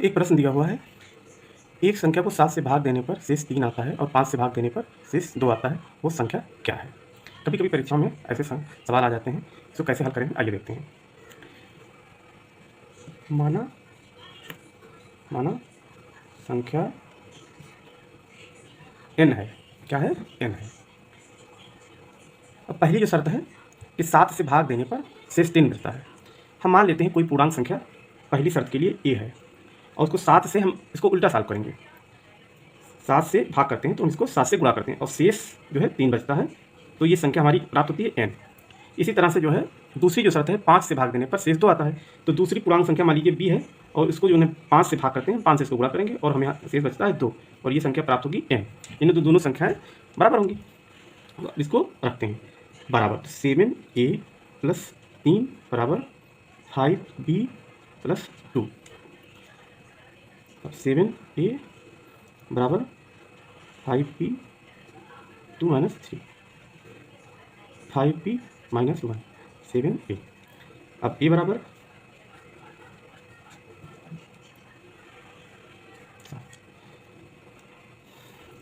एक प्रश्न दिया हुआ है, एक संख्या को 7 से भाग देने पर शेष 3 आता है और 5 से भाग देने पर शेष 2 आता है, वो संख्या क्या है। कभी कभी परीक्षाओं में ऐसे सवाल आ जाते हैं, इसको कैसे हल करें आइए देखते हैं। माना संख्या n है, क्या है, n है। अब पहली जो शर्त है कि 7 से भाग देने पर शेष 3 बचता है। हम मान लेते हैं कोई पूर्णांक संख्या पहली शर्त के लिए a है और उसको 7 से हम इसको उल्टा सॉल्व करेंगे। 7 से भाग करते हैं तो हम इसको 7 से गुणा करते हैं और शेष जो है 3 बचता है, तो ये संख्या हमारी प्राप्त होती है n। इसी तरह से जो है दूसरी जो शर्त है 5 से भाग देने पर शेष 2 आता है, तो दूसरी पूर्णांक संख्या मान लीजिए b है और इसको जो है 5 से भाग करते हैं, 5 से इसको गुणा करेंगे और हमें शेष बचता है 2 और ये संख्या प्राप्त होगी n। इन्हें तो दोनों संख्याएं बराबर होंगी, इसको रखते हैं बराबर 7a + 3 बराबर 5b + 2। अब 7a बराबर 5b 2 - 3 5b - 1 7a। अब a बराबर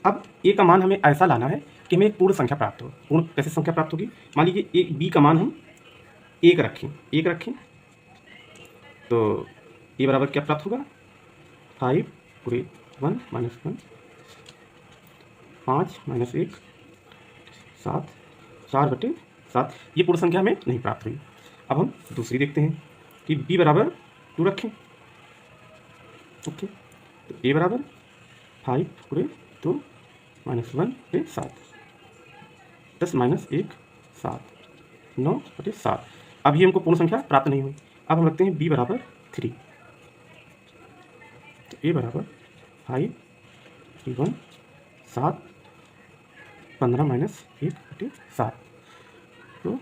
अब a का मान हमें ऐसा लाना है कि हमें एक पूर्ण संख्या प्राप्त हो। पूर्ण कैसे संख्या प्राप्त होगी, मान लीजिए b का मान हम 1 रखें तो a बराबर क्या प्राप्त होगा 5 पूरे 1 - 1 5 - 1 7 4/7। ये पूर्ण संख्या हमें नहीं प्राप्त हुई। अब हम दूसरी देखते हैं कि b बराबर 2 रखें, ओके, तो a बराबर 5 पूरे 2 - 1 पे 7 10 - 1 7 9/7। अब ये हमको पूर्ण संख्या प्राप्त नहीं हुई। अब हम रखते हैं b बराबर 3, तो a बराबर 5 3 1 7 15 - 1/7 तो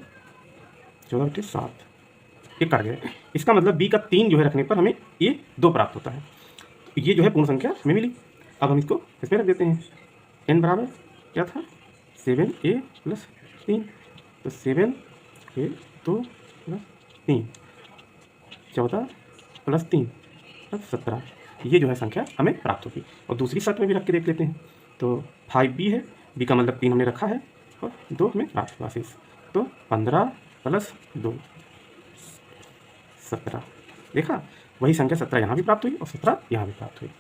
14/7। ये कट गया। इसका मतलब b का 3 जो है रखने पर हमें a 2 प्राप्त होता है। ये जो है पूर्ण संख्या हमें मिली। अब हम इसको इसमें रख देते हैं। n बराबर क्या था 7a + 3, तो 7a 2 + 3 14 + 3 17। ये जो है संख्या हमें प्राप्त होगी। और दूसरी शर्त में भी रख के देख लेते हैं, तो 5b है, b का मतलब 3 हमने रखा है और 2 हमें प्राप्त हुआ शेष, तो 15 + 2 17। देखा, वही संख्या 17 यहाँ भी प्राप्त हुई और 17 यहाँ भी प्राप्त हुई।